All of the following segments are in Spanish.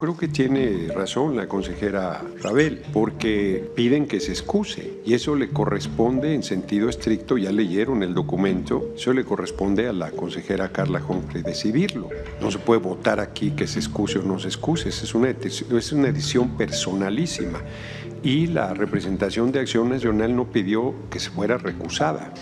Creo que tiene razón la consejera Rabel, porque piden que se excuse y eso le corresponde en sentido estricto, ya leyeron el documento, eso le corresponde a la consejera Carla Humphrey decidirlo. No se puede votar aquí que se excuse o no se excuse, es una decisión personalísima. Y la representación de Acción Nacional no pidió que se fuera recusada,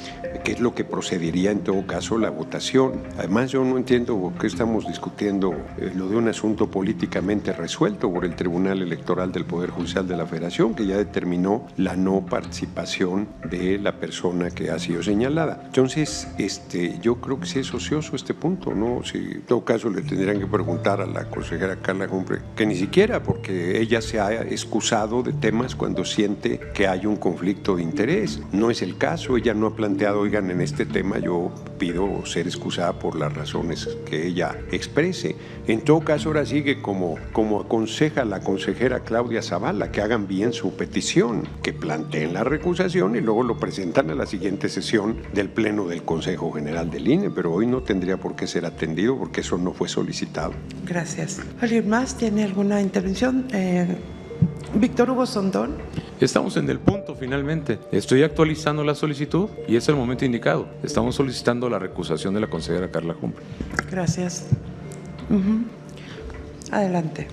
que es lo que procedería en todo caso la votación. Además, yo no entiendo por qué estamos discutiendo lo de un asunto políticamente resuelto por el Tribunal Electoral del Poder Judicial de la Federación, que ya determinó la no participación de la persona que ha sido señalada. Entonces, yo creo que sí es ocioso este punto, ¿no? Si en todo caso le tendrían que preguntar a la consejera Carla Humphrey, que ni siquiera, porque ella se ha excusado de temas cuando siente que hay un conflicto de interés. No es el caso, ella no ha planteado, oigan, en este tema yo pido ser excusada por las razones que ella exprese. En todo caso, ahora sigue como aconseja la consejera Claudia Zavala, que hagan bien su petición, que planteen la recusación y luego lo presentan a la siguiente sesión del Pleno del Consejo General del INE, pero hoy no tendría por qué ser atendido porque eso no fue solicitado. Gracias. ¿Alguien más tiene alguna intervención? Víctor Hugo Sondón. Estamos en el punto finalmente. Estoy actualizando la solicitud y es el momento indicado. Estamos solicitando la recusación de la consejera Carla Humphrey. Gracias. Adelante.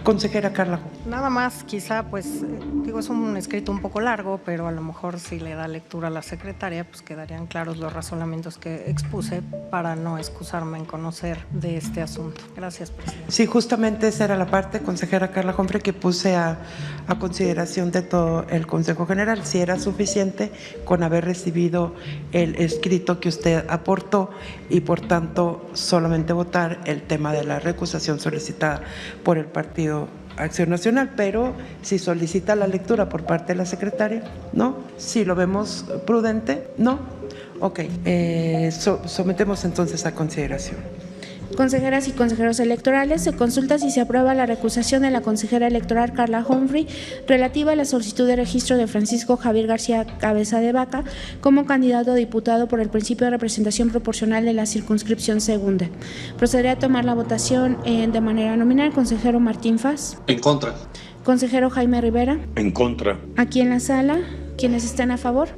Consejera Carla. Nada más, quizá, pues, es un escrito un poco largo, pero a lo mejor si le da lectura a la secretaria, pues quedarían claros los razonamientos que expuse para no excusarme en conocer de este asunto. Gracias, presidente. Sí, justamente esa era la parte, consejera Carla Humphrey, que puse a consideración de todo el Consejo General, si era suficiente con haber recibido el escrito que usted aportó y, por tanto, solamente votar el tema de la recusación solicitada por el Partido Acción Nacional, pero si solicita la lectura por parte de la secretaria, ¿no? Si lo vemos prudente, ¿no? Ok, sometemos entonces a consideración. Consejeras y consejeros electorales, se consulta si se aprueba la recusación de la consejera electoral Carla Humphrey relativa a la solicitud de registro de Francisco Javier García Cabeza de Vaca como candidato a diputado por el principio de representación proporcional de la circunscripción segunda. Procederé a tomar la votación de manera nominal. Consejero Martín Faz. En contra. Consejero Jaime Rivera. En contra. Aquí en la sala, ¿quiénes están a favor?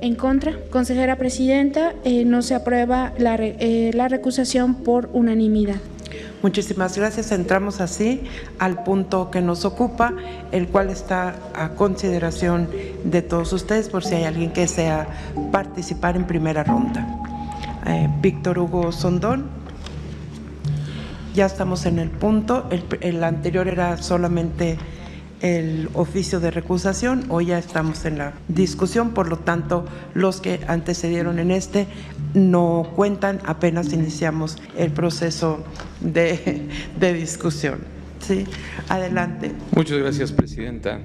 En contra. Consejera presidenta, no se aprueba la recusación por unanimidad. Muchísimas gracias. Entramos así al punto que nos ocupa, el cual está a consideración de todos ustedes por si hay alguien que desea participar en primera ronda. Víctor Hugo Sondón. Ya estamos en el punto. El anterior era solamente el oficio de recusación, hoy ya estamos en la discusión, por lo tanto los que antecedieron en no cuentan, apenas iniciamos el proceso de discusión. ¿Sí? Adelante. Muchas gracias, presidenta.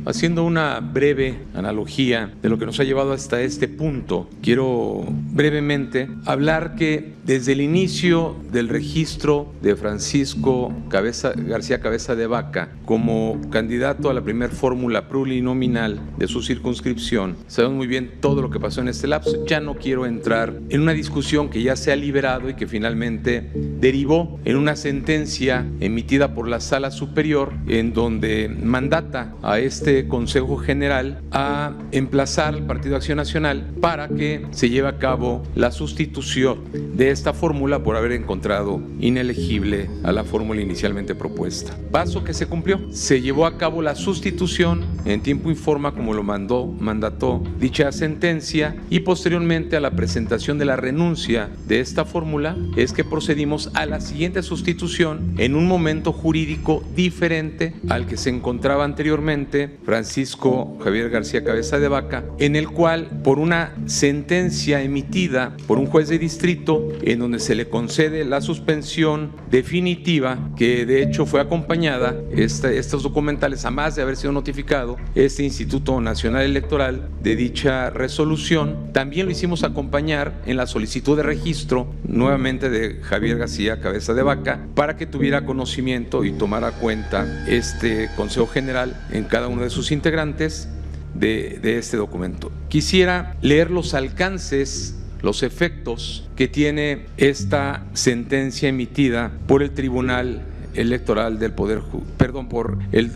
Haciendo una breve analogía de lo que nos ha llevado hasta este punto, quiero brevemente hablar que desde el inicio del registro de Francisco García Cabeza de Vaca como candidato a la primer fórmula plurinominal de su circunscripción, sabemos muy bien todo lo que pasó en este lapso. Ya no quiero entrar en una discusión que ya se ha liberado y que finalmente derivó en una sentencia emitida por la Sala Superior en donde mandata a este Consejo General a emplazar al Partido Acción Nacional para que se lleve a cabo la sustitución de esta fórmula por haber encontrado inelegible a la fórmula inicialmente propuesta. Paso que se cumplió. Se llevó a cabo la sustitución en tiempo y forma como lo mandató dicha sentencia, y posteriormente a la presentación de la renuncia de esta fórmula es que procedimos a la siguiente sustitución en un momento jurídico diferente al que se encontraba anteriormente Francisco Javier García Cabeza de Vaca, en el cual, por una sentencia emitida por un juez de distrito en donde se le concede la suspensión definitiva, que de hecho fue acompañada, estos documentales, a más de haber sido notificado este Instituto Nacional Electoral de dicha resolución, también lo hicimos acompañar en la solicitud de registro nuevamente de Javier García Cabeza de Vaca, para que tuviera conocimiento y tomara cuenta este Consejo General en cada uno de sus integrantes de este documento. Quisiera leer los alcances, los efectos que tiene esta sentencia emitida por el Tribunal Electoral del Poder, por el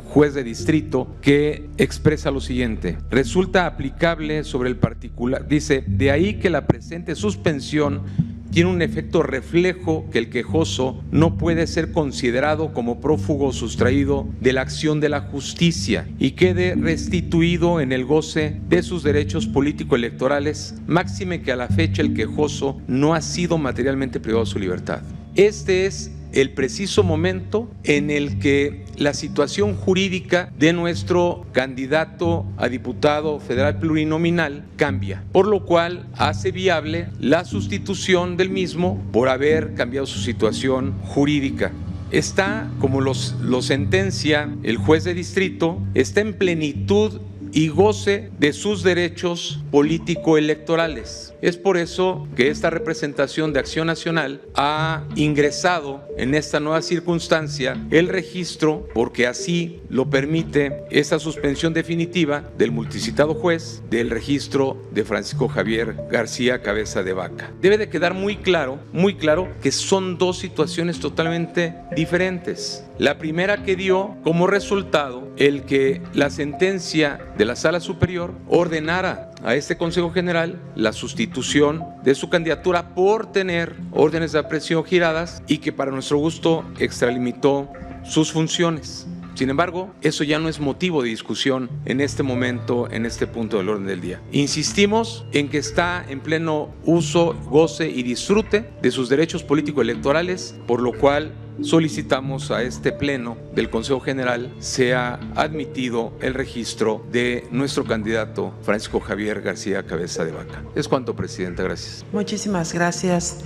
juez de distrito, que expresa lo siguiente: resulta aplicable sobre el particular, dice, de ahí que la presente suspensión tiene un efecto reflejo que el quejoso no puede ser considerado como prófugo sustraído de la acción de la justicia y quede restituido en el goce de sus derechos político-electorales, máxime que a la fecha el quejoso no ha sido materialmente privado de su libertad. Este es el preciso momento en el que la situación jurídica de nuestro candidato a diputado federal plurinominal cambia, por lo cual hace viable la sustitución del mismo por haber cambiado su situación jurídica. Está, como lo sentencia el juez de distrito, está en plenitud y goce de sus derechos político-electorales. Es por eso que esta representación de Acción Nacional ha ingresado en esta nueva circunstancia el registro, porque así lo permite esta suspensión definitiva del multicitado juez del registro de Francisco Javier García Cabeza de Vaca. Debe de quedar muy claro que son dos situaciones totalmente diferentes. La primera que dio como resultado el que la sentencia de la Sala Superior ordenara a este Consejo General la sustitución de su candidatura por tener órdenes de aprehensión giradas y que para nuestro gusto extralimitó sus funciones. Sin embargo, eso ya no es motivo de discusión en este momento, en este punto del orden del día. Insistimos en que está en pleno uso, goce y disfrute de sus derechos político-electorales, por lo cual solicitamos a este pleno del Consejo General sea admitido el registro de nuestro candidato Francisco Javier García Cabeza de Vaca. Es cuanto, Presidenta. Gracias. Muchísimas gracias,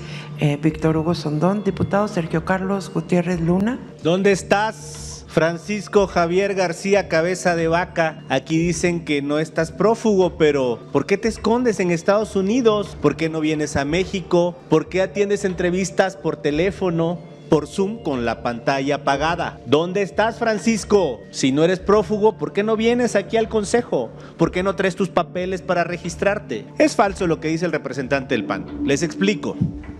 Víctor Hugo Sondón. Diputado Sergio Carlos Gutiérrez Luna. ¿Dónde estás, Francisco Javier García Cabeza de Vaca? Aquí dicen que no estás prófugo, pero ¿por qué te escondes en Estados Unidos? ¿Por qué no vienes a México? ¿Por qué atiendes entrevistas por teléfono, por Zoom, con la pantalla apagada? ¿Dónde estás, Francisco? Si no eres prófugo, ¿por qué no vienes aquí al Consejo? ¿Por qué no traes tus papeles para registrarte? Es falso lo que dice el representante del PAN. Les explico.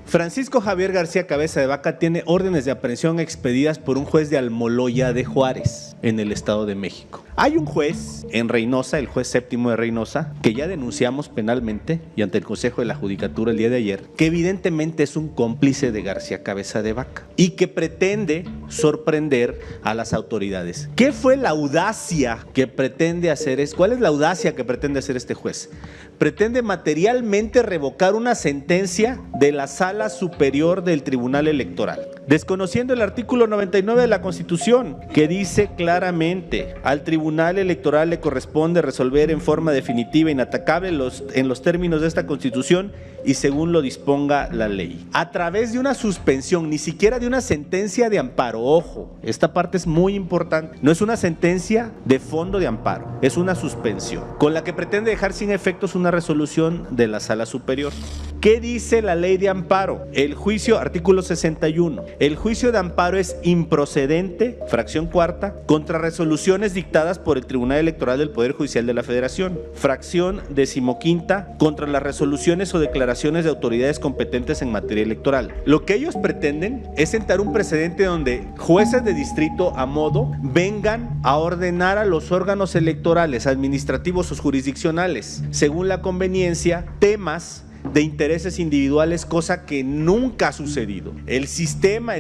Francisco Javier García Cabeza de Vaca tiene órdenes de aprehensión expedidas por un juez de Almoloya de Juárez, en el Estado de México. Hay un juez en Reynosa, el juez séptimo de Reynosa, que ya denunciamos penalmente y ante el Consejo de la Judicatura el día de ayer, que evidentemente es un cómplice de García Cabeza de Vaca y que pretende sorprender a las autoridades. ¿Qué fue la audacia que pretende hacer? ¿Cuál es la audacia que pretende hacer este juez? Pretende materialmente revocar una sentencia de la Sala Superior del Tribunal Electoral, desconociendo el artículo 99 de la Constitución, que dice claramente: al Tribunal Electoral le corresponde resolver en forma definitiva e inatacable en los términos de esta Constitución y según lo disponga la ley. A través de una suspensión, ni siquiera de una sentencia de amparo. Ojo, esta parte es muy importante. No es una sentencia de fondo de amparo, es una suspensión, con la que pretende dejar sin efectos una resolución de la Sala Superior. ¿Qué dice la ley de amparo? El juicio, artículo 61, el juicio de amparo es improcedente, fracción cuarta, contra resoluciones dictadas por el Tribunal Electoral del Poder Judicial de la Federación, fracción decimoquinta, contra las resoluciones o declaraciones de autoridades competentes en materia electoral. Lo que ellos pretenden es sentar un precedente donde jueces de distrito a modo vengan a ordenar a los órganos electorales, administrativos o jurisdiccionales, según la conveniencia, temas de intereses individuales, cosa que nunca ha sucedido. El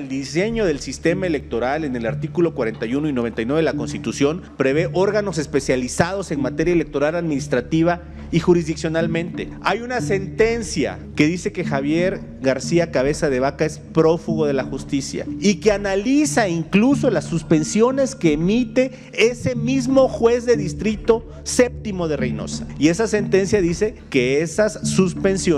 diseño del sistema electoral en el artículo 41 y 99 de la Constitución prevé órganos especializados en materia electoral, administrativa y jurisdiccionalmente. Hay una sentencia que dice que Javier García Cabeza de Vaca es prófugo de la justicia y que analiza incluso las suspensiones que emite ese mismo juez de distrito séptimo de Reynosa. Y esa sentencia dice que esas suspensiones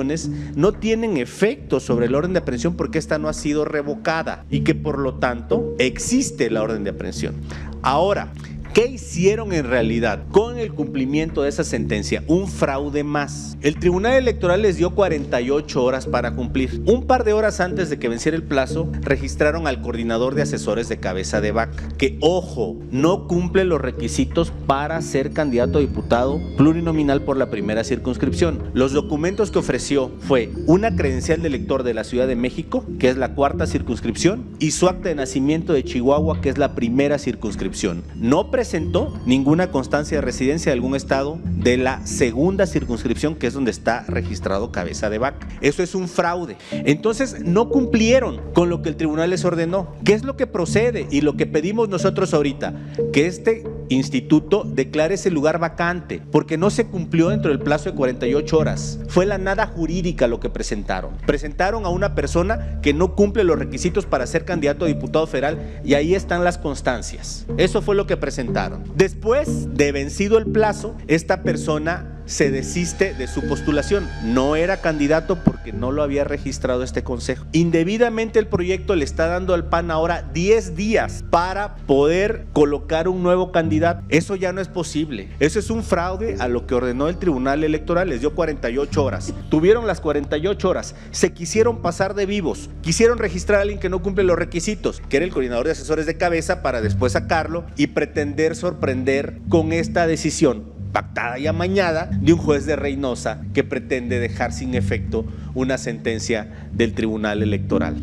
no tienen efecto sobre el orden de aprehensión porque esta no ha sido revocada y que por lo tanto existe la orden de aprehensión. Ahora, ¿Qué hicieron en realidad con el cumplimiento de esa sentencia? Un fraude más. El Tribunal Electoral les dio 48 horas para cumplir. Un par de horas antes de que venciera el plazo, registraron al coordinador de asesores de Cabeza de Vaca, que, ojo, no cumple los requisitos para ser candidato a diputado plurinominal por la primera circunscripción. Los documentos que ofreció fue una credencial de elector de la Ciudad de México, que es la cuarta circunscripción, y su acta de nacimiento de Chihuahua, que es la primera circunscripción. No presentó ninguna constancia de residencia de algún estado de la segunda circunscripción, que es donde está registrado Cabeza de Vaca. Eso es un fraude. Entonces no cumplieron con lo que el tribunal les ordenó. ¿Qué es lo que procede y lo que pedimos nosotros ahorita? Que este instituto declare ese lugar vacante, porque no se cumplió dentro del plazo de 48 horas. Fue la nada jurídica lo que presentaron. Presentaron a una persona que no cumple los requisitos para ser candidato a diputado federal, y ahí están las constancias. Eso fue lo que presentaron. Después de vencido el plazo, esta persona se desiste de su postulación. No era candidato porque no lo había registrado este consejo. Indebidamente el proyecto le está dando al PAN ahora 10 días para poder colocar un nuevo candidato. Eso ya no es posible. Eso es un fraude a lo que ordenó el Tribunal Electoral. Les dio 48 horas. Tuvieron las 48 horas. Se quisieron pasar de vivos. Quisieron registrar a alguien que no cumple los requisitos, que era el coordinador de asesores de Cabeza, para después sacarlo y pretender sorprender con esta decisión pactada y amañada de un juez de Reynosa que pretende dejar sin efecto una sentencia del Tribunal Electoral.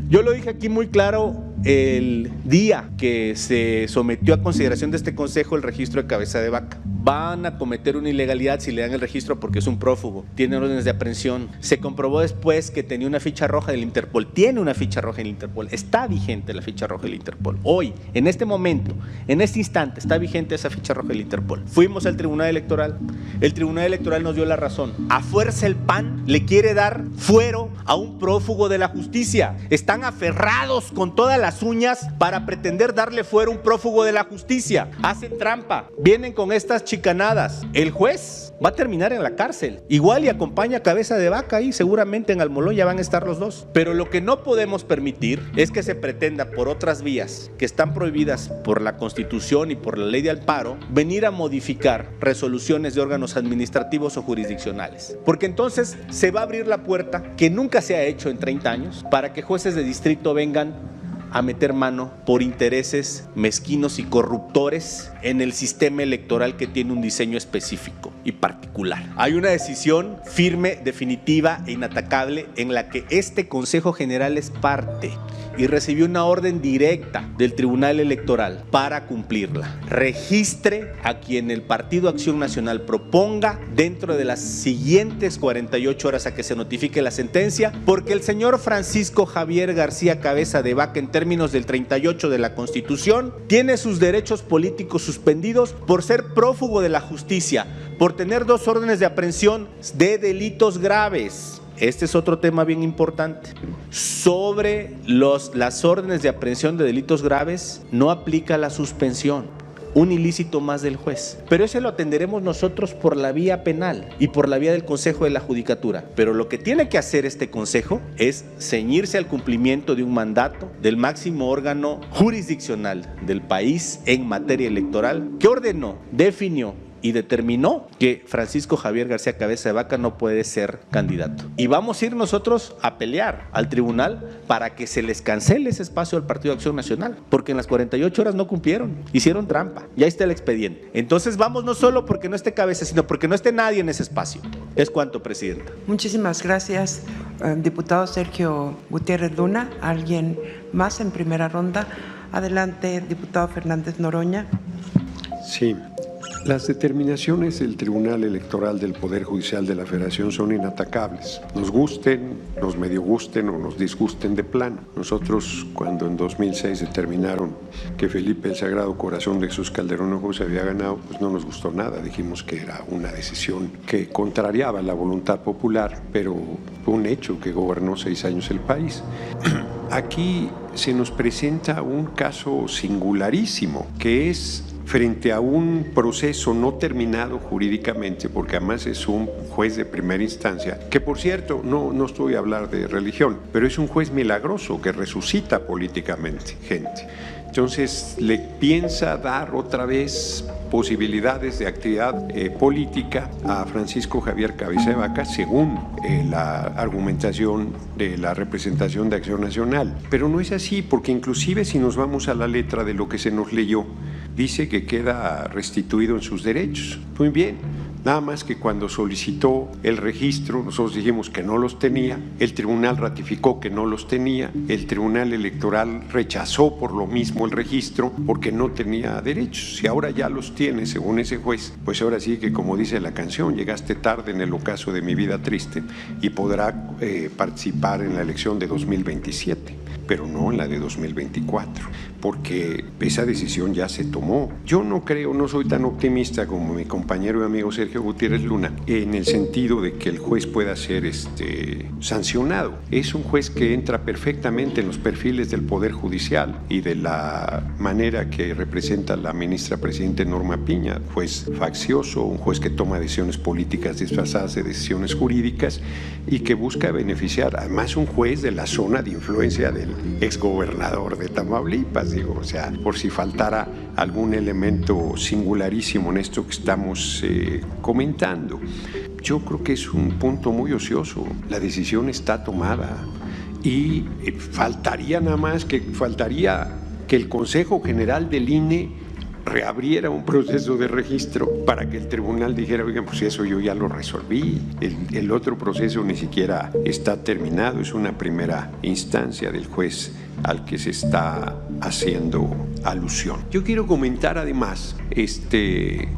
Yo lo dije aquí muy claro el día que se sometió a consideración de este consejo el registro de Cabeza de Vaca. Van a cometer una ilegalidad si le dan el registro porque es un prófugo, tiene órdenes de aprehensión. Se comprobó después que tenía una ficha roja del Interpol, tiene una ficha roja del Interpol, está vigente la ficha roja del Interpol. Hoy, en este momento, en este instante, está vigente esa ficha roja del Interpol. Fuimos al Tribunal Electoral, el Tribunal Electoral nos dio la razón. A fuerza el PAN le quiere dar fuero a un prófugo de la justicia. Están aferrados con todas las uñas para pretender darle fuero a un prófugo de la justicia. Hacen trampa, vienen con estas chicanadas. El juez va a terminar en la cárcel. Igual y acompaña a Cabeza de Vaca ahí, seguramente en Almoloya van a estar los dos. Pero lo que no podemos permitir es que se pretenda por otras vías que están prohibidas por la Constitución y por la ley de amparo venir a modificar resoluciones de órganos administrativos o jurisdiccionales. Porque entonces se va a abrir la puerta, que nunca se ha hecho en 30 años, para que jueces de distrito vengan a meter mano por intereses mezquinos y corruptores en el sistema electoral que tiene un diseño específico y particular. Hay una decisión firme, definitiva e inatacable en la que este Consejo General es parte y recibió una orden directa del Tribunal Electoral para cumplirla. Registre a quien el Partido Acción Nacional proponga dentro de las siguientes 48 horas a que se notifique la sentencia, porque el señor Francisco Javier García Cabeza de Vaca, en términos del 38 de la Constitución, tiene sus derechos políticos suspendidos por ser prófugo de la justicia, por tener 2 órdenes de aprehensión de delitos graves. Este es otro tema bien importante. Sobre las órdenes de aprehensión de delitos graves no aplica la suspensión, un ilícito más del juez. Pero ese lo atenderemos nosotros por la vía penal y por la vía del Consejo de la Judicatura. Pero lo que tiene que hacer este Consejo es ceñirse al cumplimiento de un mandato del máximo órgano jurisdiccional del país en materia electoral, que ordenó, definió y determinó que Francisco Javier García Cabeza de Vaca no puede ser candidato. Y vamos a ir nosotros a pelear al tribunal para que se les cancele ese espacio al Partido Acción Nacional, porque en las 48 horas no cumplieron, hicieron trampa, ya está el expediente. Entonces vamos no solo porque no esté Cabeza, sino porque no esté nadie en ese espacio. Es cuanto, Presidenta. Muchísimas gracias, diputado Sergio Gutiérrez Luna. ¿Alguien más en primera ronda? Adelante, diputado Fernández Noroña. Sí. Las determinaciones del Tribunal Electoral del Poder Judicial de la Federación son inatacables. Nos gusten, nos medio gusten o nos disgusten de plano. Nosotros, cuando en 2006 determinaron que Felipe el Sagrado Corazón de Jesús Calderón Hinojosa se había ganado, pues no nos gustó nada. Dijimos que era una decisión que contrariaba la voluntad popular, pero fue un hecho que gobernó 6 años el país. Aquí se nos presenta un caso singularísimo, que es frente a un proceso no terminado jurídicamente, porque además es un juez de primera instancia, que por cierto, no estoy a hablar de religión, pero es un juez milagroso que resucita políticamente gente. Entonces le piensa dar otra vez posibilidades de actividad política a Francisco Javier Cabeza de Vaca según la argumentación de la representación de Acción Nacional. Pero no es así, porque inclusive si nos vamos a la letra de lo que se nos leyó, dice que queda restituido en sus derechos. Muy bien. Nada más que cuando solicitó el registro, nosotros dijimos que no los tenía, el tribunal ratificó que no los tenía, el tribunal electoral rechazó por lo mismo el registro porque no tenía derechos. Si ahora ya los tiene, según ese juez, pues ahora sí que, como dice la canción, llegaste tarde en el ocaso de mi vida triste, y podrá participar en la elección de 2027, pero no en la de 2024, porque esa decisión ya se tomó. Yo no creo, no soy tan optimista como mi compañero y amigo Sergio Gutiérrez Luna, en el sentido de que el juez pueda ser sancionado. Es un juez que entra perfectamente en los perfiles del Poder Judicial y de la manera que representa la ministra presidente Norma Piña, juez faccioso, un juez que toma decisiones políticas disfrazadas de decisiones jurídicas y que busca beneficiar, además un juez de la zona de influencia del exgobernador de Tamaulipas, o sea, por si faltara algún elemento singularísimo en esto que estamos comentando. Yo creo que es un punto muy ocioso. La decisión está tomada y faltaría que el Consejo General del INE reabriera un proceso de registro para que el tribunal dijera, oigan, pues eso yo ya lo resolví, el otro proceso ni siquiera está terminado, es una primera instancia del juez al que se está haciendo alusión. Yo quiero comentar además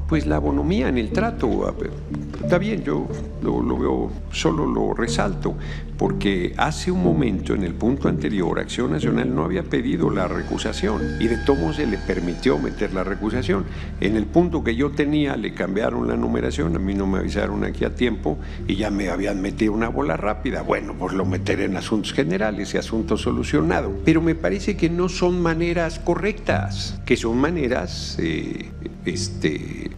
pues la bonomía en el trato. Está bien, yo lo veo, solo lo resalto, porque hace un momento, en el punto anterior, Acción Nacional no había pedido la recusación y de todos modos se le permitió meter la recusación. En el punto que yo tenía le cambiaron la numeración, a mí no me avisaron aquí a tiempo y ya me habían metido una bola rápida. Bueno, pues lo meteré en asuntos generales y asunto solucionado. Pero me parece que no son maneras correctas, que son maneras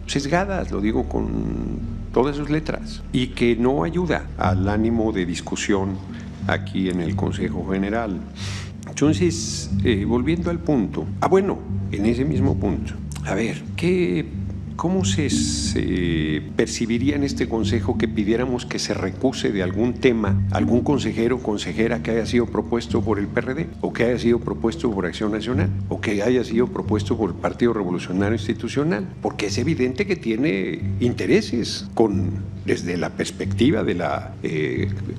sesgadas, lo digo con todas sus letras, y que no ayuda al ánimo de discusión aquí en el Consejo General. Entonces, volviendo al punto, en ese mismo punto, a ver, ¿cómo se percibiría en este Consejo que pidiéramos que se recuse de algún tema algún consejero o consejera que haya sido propuesto por el PRD, o que haya sido propuesto por Acción Nacional, o que haya sido propuesto por el Partido Revolucionario Institucional? Porque es evidente que tiene intereses desde la perspectiva de la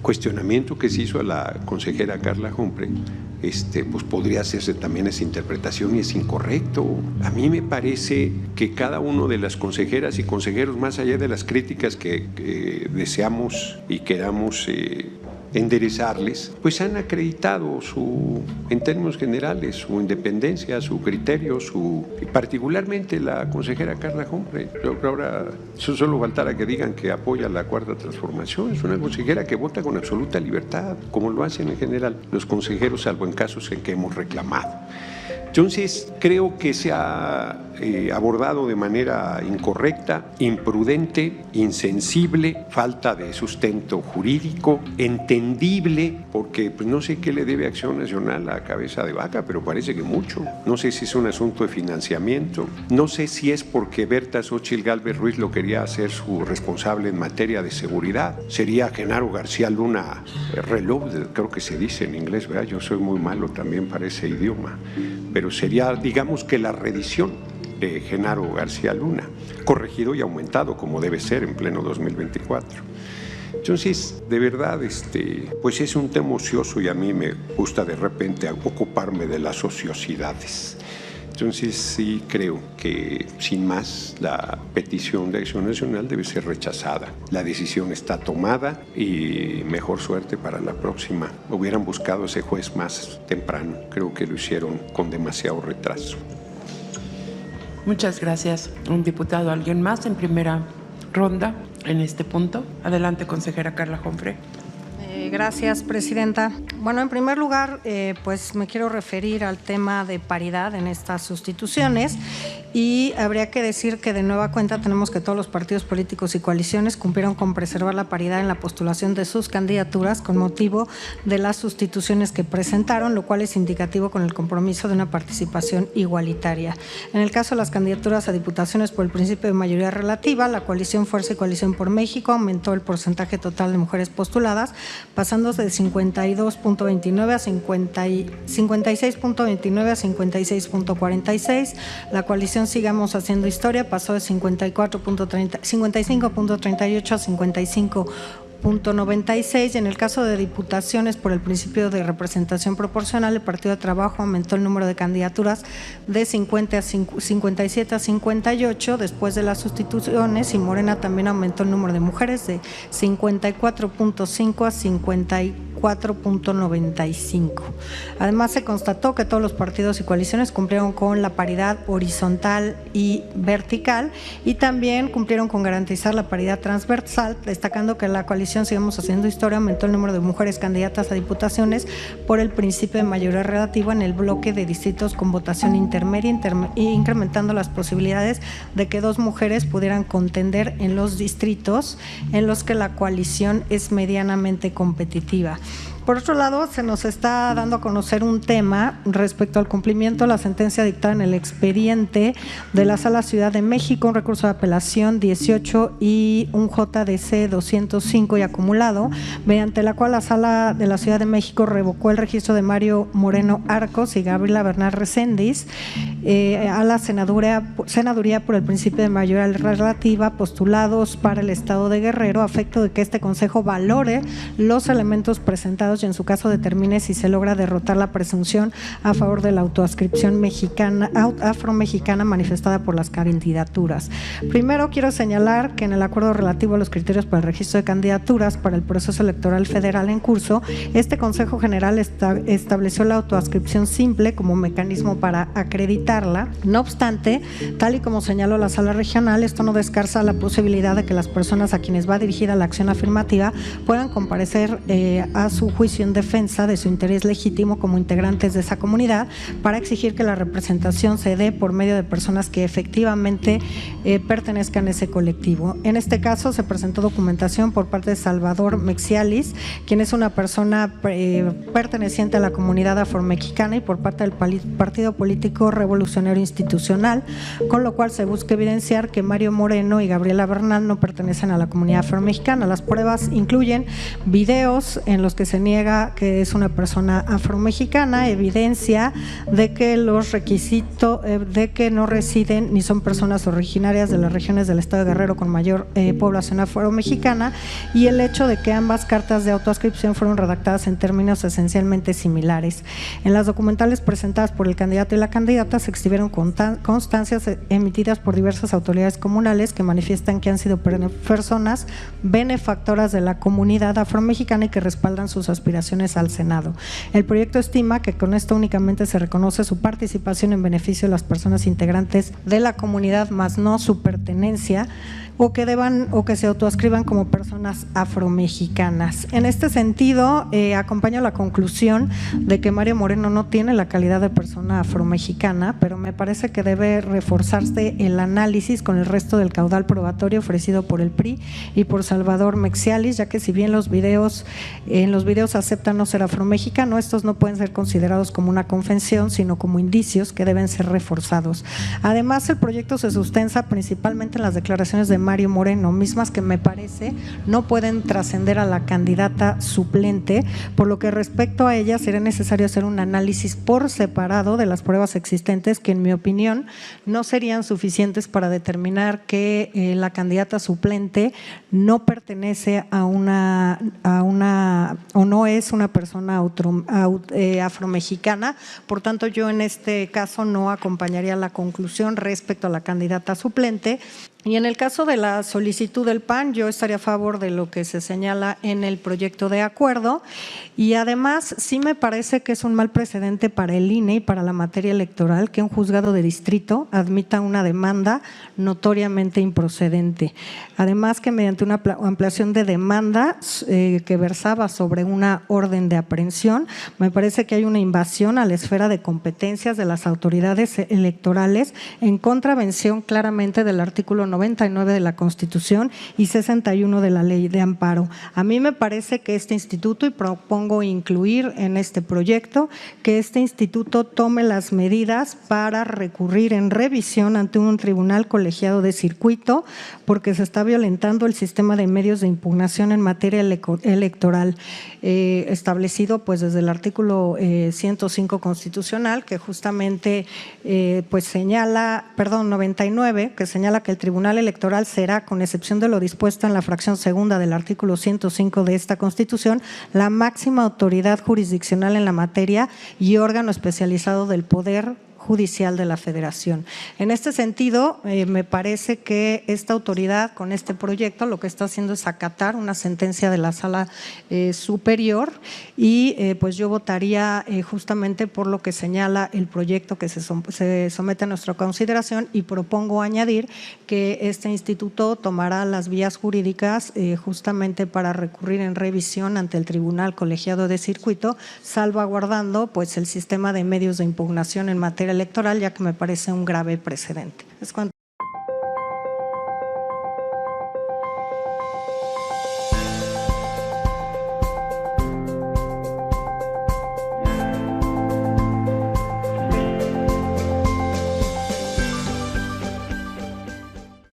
cuestionamiento que se hizo a la consejera Carla Humphrey. Pues podría hacerse también esa interpretación y es incorrecto. A mí me parece que cada uno de las consejeras y consejeros, más allá de las críticas que deseamos y queramos enderezarles, pues han acreditado en términos generales su independencia, su criterio, particularmente la consejera Carla Humphrey. Ahora solo faltara que digan que apoya la Cuarta Transformación. Es una consejera que vota con absoluta libertad, como lo hacen en general los consejeros, salvo en casos en que hemos reclamado. Entonces, creo que se ha abordado de manera incorrecta, imprudente, insensible, falta de sustento jurídico, entendible, porque pues, no sé qué le debe Acción Nacional a Cabeza de Vaca, pero parece que mucho. No sé si es un asunto de financiamiento, no sé si es porque Berta Xóchitl Gálvez Ruiz lo quería hacer su responsable en materia de seguridad. Sería Genaro García Luna Reloaded, creo que se dice en inglés, ¿verdad? Yo soy muy malo también para ese idioma, pero sería, digamos que la reedición de Genaro García Luna, corregido y aumentado como debe ser en pleno 2024. Entonces, de verdad, pues es un tema ocioso y a mí me gusta de repente ocuparme de las ociosidades. Entonces, sí creo que, sin más, la petición de Acción Nacional debe ser rechazada. La decisión está tomada y mejor suerte para la próxima. Hubieran buscado ese juez más temprano. Creo que lo hicieron con demasiado retraso. Muchas gracias, un diputado. ¿Alguien más en primera ronda en este punto? Adelante, consejera Carla Humphrey. Gracias, presidenta. Bueno, en primer lugar, pues me quiero referir al tema de paridad en estas sustituciones y habría que decir que de nueva cuenta tenemos que todos los partidos políticos y coaliciones cumplieron con preservar la paridad en la postulación de sus candidaturas con motivo de las sustituciones que presentaron, lo cual es indicativo con el compromiso de una participación igualitaria. En el caso de las candidaturas a diputaciones por el principio de mayoría relativa, la coalición Fuerza y Coalición por México aumentó el porcentaje total de mujeres postuladas, pasándose de 52.29 a 56.29 a 56.46. La coalición Sigamos Haciendo Historia pasó de 55.38 a 55.96. Y en el caso de diputaciones por el principio de representación proporcional, el Partido de Trabajo aumentó el número de candidaturas de 57 a 58 después de las sustituciones, y Morena también aumentó el número de mujeres de 54.5 a 54.95. Además, se constató que todos los partidos y coaliciones cumplieron con la paridad horizontal y vertical, y también cumplieron con garantizar la paridad transversal, destacando que la coalición Sigamos Haciendo Historia aumentó el número de mujeres candidatas a diputaciones por el principio de mayoría relativa en el bloque de distritos con votación intermedia, incrementando las posibilidades de que 2 mujeres pudieran contender en los distritos en los que la coalición es medianamente competitiva. Por otro lado, se nos está dando a conocer un tema respecto al cumplimiento de la sentencia dictada en el expediente de la Sala Ciudad de México, un recurso de apelación 18 y un JDC 205 y acumulado, mediante la cual la Sala de la Ciudad de México revocó el registro de Mario Moreno Arcos y Gabriela Bernal Recendis a la senaduría por el principio de mayoría relativa postulados para el Estado de Guerrero, a efecto de que este Consejo valore los elementos presentados y en su caso determine si se logra derrotar la presunción a favor de la autoadscripción afromexicana manifestada por las candidaturas. Primero, quiero señalar que en el acuerdo relativo a los criterios para el registro de candidaturas para el proceso electoral federal en curso, este Consejo General estableció la autoadscripción simple como mecanismo para acreditarla. No obstante, tal y como señaló la Sala Regional, esto no descarta la posibilidad de que las personas a quienes va dirigida la acción afirmativa puedan comparecer a su juicio en defensa de su interés legítimo como integrantes de esa comunidad, para exigir que la representación se dé por medio de personas que efectivamente pertenezcan a ese colectivo. En este caso se presentó documentación por parte de Salvador Mexialis, quien es una persona perteneciente a la comunidad afromexicana, y por parte del Partido Político Revolucionario Institucional, con lo cual se busca evidenciar que Mario Moreno y Gabriela Bernal no pertenecen a la comunidad afromexicana. Las pruebas incluyen videos en los que se niega que es una persona afromexicana, evidencia de que los requisitos de que no residen ni son personas originarias de las regiones del Estado de Guerrero con mayor población afromexicana, y el hecho de que ambas cartas de autoadscripción fueron redactadas en términos esencialmente similares. En las documentales presentadas por el candidato y la candidata se exhibieron constancias emitidas por diversas autoridades comunales que manifiestan que han sido personas benefactoras de la comunidad afromexicana y que respaldan sus aspiraciones al Senado. El proyecto estima que con esto únicamente se reconoce su participación en beneficio de las personas integrantes de la comunidad, más no su pertenencia, o que se autoadscriban como personas afromexicanas. En este sentido, acompaño la conclusión de que Mario Moreno no tiene la calidad de persona afromexicana, pero me parece que debe reforzarse el análisis con el resto del caudal probatorio ofrecido por el PRI y por Salvador Mexialis, ya que si bien en los videos aceptan no ser afromexicano, estos no pueden ser considerados como una confesión, sino como indicios que deben ser reforzados. Además, el proyecto se sustenta principalmente en las declaraciones de Mario Moreno, mismas que me parece no pueden trascender a la candidata suplente, por lo que respecto a ella sería necesario hacer un análisis por separado de las pruebas existentes, que en mi opinión no serían suficientes para determinar que la candidata suplente no pertenece a una o no es una persona afromexicana. Por tanto, yo en este caso no acompañaría la conclusión respecto a la candidata suplente. Y en el caso de la solicitud del PAN, yo estaría a favor de lo que se señala en el proyecto de acuerdo, y además sí me parece que es un mal precedente para el INE y para la materia electoral que un juzgado de distrito admita una demanda notoriamente improcedente. Además que mediante una ampliación de demanda que versaba sobre una orden de aprehensión, me parece que hay una invasión a la esfera de competencias de las autoridades electorales en contravención claramente del artículo 99 de la Constitución y 61 de la Ley de Amparo. A mí me parece que este instituto, y propongo incluir en este proyecto, que este instituto tome las medidas para recurrir en revisión ante un tribunal colegiado de circuito, porque se está violentando el sistema de medios de impugnación en materia electoral establecido pues desde el artículo 105 constitucional, que justamente pues señala, 99, que señala que el Tribunal Electoral será, con excepción de lo dispuesto en la fracción segunda del artículo 105 de esta Constitución, la máxima autoridad jurisdiccional en la materia y órgano especializado del Poder Judicial de la Federación. En este sentido, me parece que esta autoridad con este proyecto lo que está haciendo es acatar una sentencia de la Sala Superior y pues yo votaría justamente por lo que señala el proyecto que se somete a nuestra consideración, y propongo añadir que este instituto tomará las vías jurídicas justamente para recurrir en revisión ante el Tribunal Colegiado de Circuito, salvaguardando pues el sistema de medios de impugnación en materia electoral, ya que me parece un grave precedente. Es cuanto.